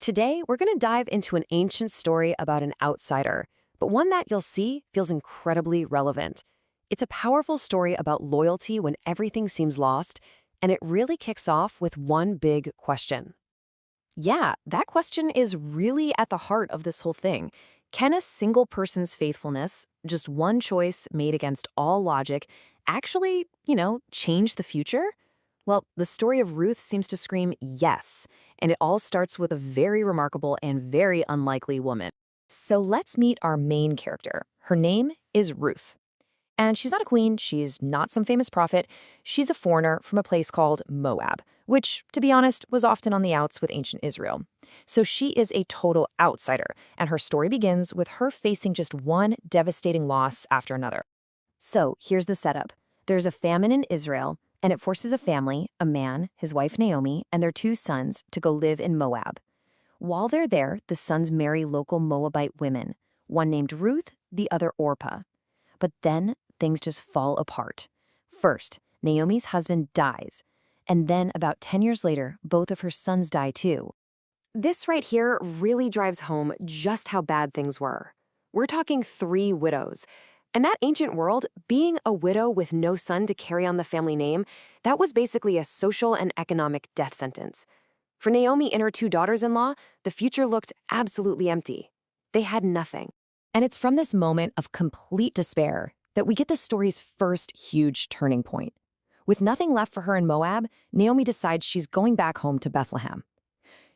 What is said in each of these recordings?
Today, we're going to dive into an ancient story about an outsider, but one that you'll see feels incredibly relevant. It's a powerful story about loyalty when everything seems lost, and it really kicks off with one big question. Yeah, that question is really at the heart of this whole thing. Can a single person's faithfulness, just one choice made against all logic, actually, change the future? Well, the story of Ruth seems to scream yes, and it all starts with a very remarkable and very unlikely woman. So let's meet our main character. Her name is Ruth. And she's not a queen, she's not some famous prophet, she's a foreigner from a place called Moab, which, to be honest, was often on the outs with ancient Israel. So she is a total outsider, and her story begins with her facing just one devastating loss after another. So here's the setup. There's a famine in Israel, and it forces a family, a man, his wife Naomi, and their two sons to go live in Moab. While they're there, the sons marry local Moabite women, one named Ruth, the other Orpah. But then things just fall apart. First, Naomi's husband dies, and then about 10 years later, both of her sons die too. This right here really drives home just how bad things were. We're talking 3 widows. In that ancient world, being a widow with no son to carry on the family name, that was basically a social and economic death sentence. For Naomi and her 2 daughters-in-law, the future looked absolutely empty. They had nothing. And it's from this moment of complete despair that we get the story's first huge turning point. With nothing left for her in Moab, Naomi decides she's going back home to Bethlehem.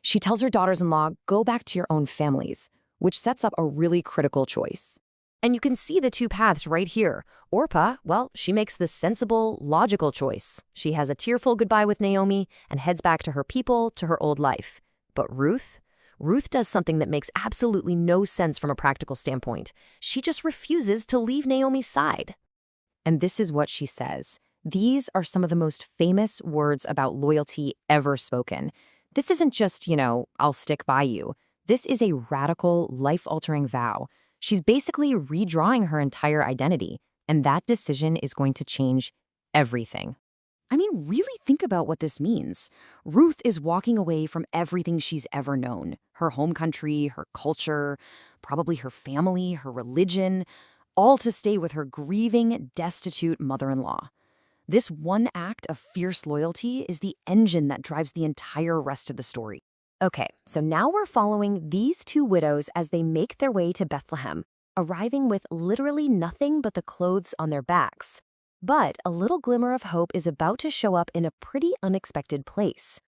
She tells her daughters-in-law, go back to your own families, which sets up a really critical choice. And you can see the 2 paths right here. Orpah, well, she makes the sensible, logical choice. She has a tearful goodbye with Naomi and heads back to her people, to her old life. But Ruth does something that makes absolutely no sense from a practical standpoint. She just refuses to leave Naomi's side. And this is what she says. These are some of the most famous words about loyalty ever spoken. This isn't just, I'll stick by you. This is a radical, life-altering vow. She's basically redrawing her entire identity, and that decision is going to change everything. I mean, really think about what this means. Ruth is walking away from everything she's ever known. Her home country, her culture, probably her family, her religion, all to stay with her grieving, destitute mother-in-law. This one act of fierce loyalty is the engine that drives the entire rest of the story. Okay, so now we're following these 2 widows as they make their way to Bethlehem, arriving with literally nothing but the clothes on their backs. But a little glimmer of hope is about to show up in a pretty unexpected place.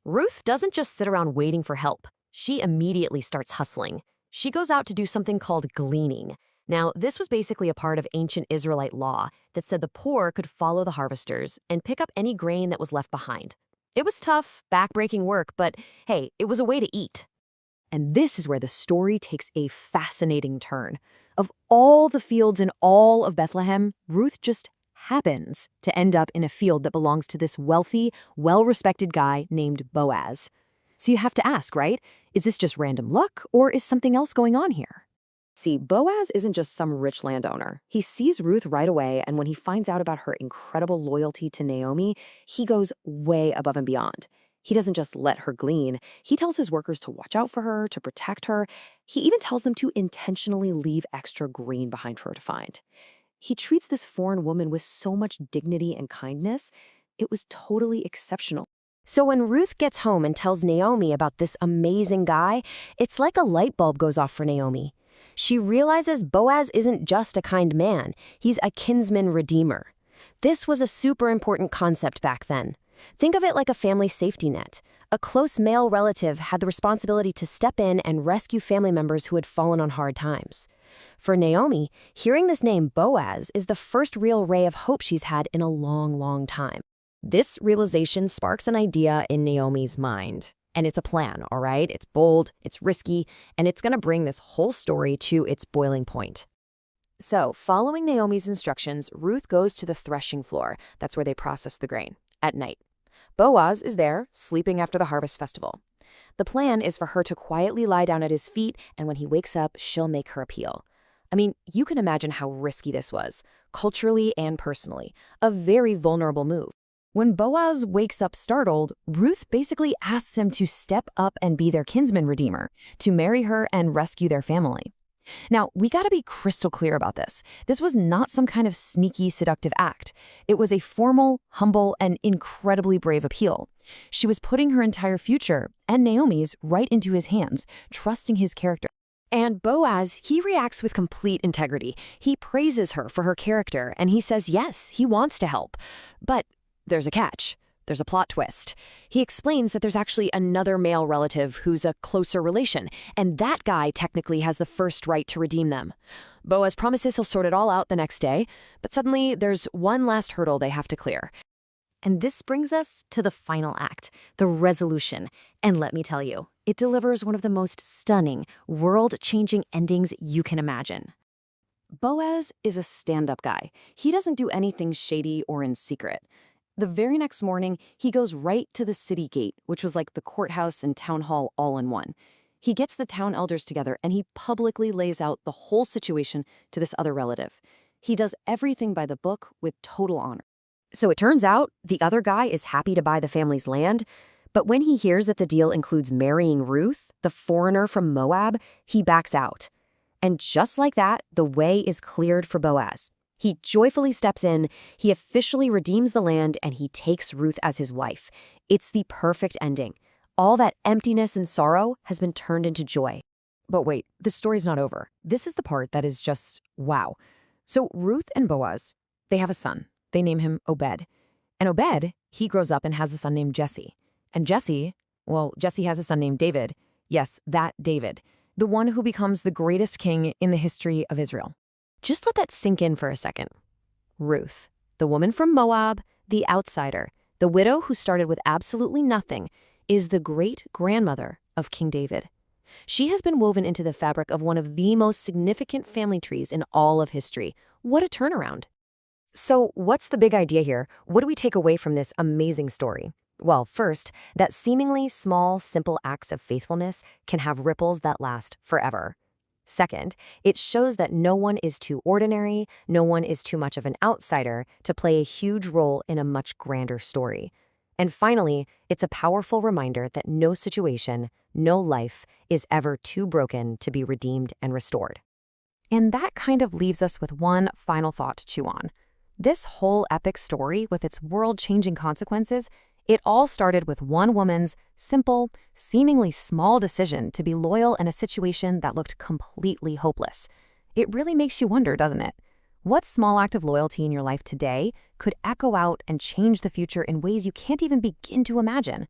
Ruth doesn't just sit around waiting for help. She immediately starts hustling. She goes out to do something called gleaning. Now, this was basically a part of ancient Israelite law that said the poor could follow the harvesters and pick up any grain that was left behind. It was tough, back-breaking work, but hey, it was a way to eat. And this is where the story takes a fascinating turn. Of all the fields in all of Bethlehem, Ruth just happens to end up in a field that belongs to this wealthy, well-respected guy named Boaz. So you have to ask, right? Is this just random luck, or is something else going on here? See, Boaz isn't just some rich landowner. He sees Ruth right away, and when he finds out about her incredible loyalty to Naomi, he goes way above and beyond. He doesn't just let her glean. He tells his workers to watch out for her, to protect her. He even tells them to intentionally leave extra grain behind for her to find. He treats this foreign woman with so much dignity and kindness. It was totally exceptional. So when Ruth gets home and tells Naomi about this amazing guy, it's like a light bulb goes off for Naomi. She realizes Boaz isn't just a kind man, he's a kinsman redeemer. This was a super important concept back then. Think of it like a family safety net. A close male relative had the responsibility to step in and rescue family members who had fallen on hard times. For Naomi, hearing this name Boaz is the first real ray of hope she's had in a long, long time. This realization sparks an idea in Naomi's mind. And it's a plan, all right? It's bold, it's risky, and it's going to bring this whole story to its boiling point. So, following Naomi's instructions, Ruth goes to the threshing floor. That's where they process the grain, at night. Boaz is there, sleeping after the harvest festival. The plan is for her to quietly lie down at his feet, and when he wakes up, she'll make her appeal. I mean, you can imagine how risky this was, culturally and personally. A very vulnerable move. When Boaz wakes up startled, Ruth basically asks him to step up and be their kinsman redeemer, to marry her and rescue their family. Now, we gotta be crystal clear about this. This was not some kind of sneaky, seductive act. It was a formal, humble, and incredibly brave appeal. She was putting her entire future, and Naomi's, right into his hands, trusting his character. And Boaz, he reacts with complete integrity. He praises her for her character, and he says yes, he wants to help. But there's a catch. There's a plot twist. He explains that there's actually another male relative who's a closer relation, and that guy technically has the first right to redeem them. Boaz promises he'll sort it all out the next day, but suddenly there's one last hurdle they have to clear. And this brings us to the final act, the resolution. And let me tell you, it delivers one of the most stunning, world-changing endings you can imagine. Boaz is a stand-up guy. He doesn't do anything shady or in secret. The very next morning, he goes right to the city gate, which was like the courthouse and town hall all in one. He gets the town elders together and he publicly lays out the whole situation to this other relative. He does everything by the book with total honor. So it turns out the other guy is happy to buy the family's land, but when he hears that the deal includes marrying Ruth, the foreigner from Moab, he backs out. And just like that, the way is cleared for Boaz. He joyfully steps in, he officially redeems the land, and he takes Ruth as his wife. It's the perfect ending. All that emptiness and sorrow has been turned into joy. But wait, the story's not over. This is the part that is just wow. So Ruth and Boaz, they have a son. They name him Obed. And Obed, he grows up and has a son named Jesse. And Jesse has a son named David. Yes, that David. The one who becomes the greatest king in the history of Israel. Just let that sink in for a second. Ruth, the woman from Moab, the outsider, the widow who started with absolutely nothing, is the great-grandmother of King David. She has been woven into the fabric of one of the most significant family trees in all of history. What a turnaround. So what's the big idea here? What do we take away from this amazing story? Well, first, that seemingly small, simple acts of faithfulness can have ripples that last forever. Second, it shows that no one is too ordinary, no one is too much of an outsider to play a huge role in a much grander story. And finally, it's a powerful reminder that no situation, no life is ever too broken to be redeemed and restored. And that kind of leaves us with one final thought to chew on. This whole epic story, with its world-changing consequences, it all started with one woman's simple, seemingly small decision to be loyal in a situation that looked completely hopeless. It really makes you wonder, doesn't it? What small act of loyalty in your life today could echo out and change the future in ways you can't even begin to imagine?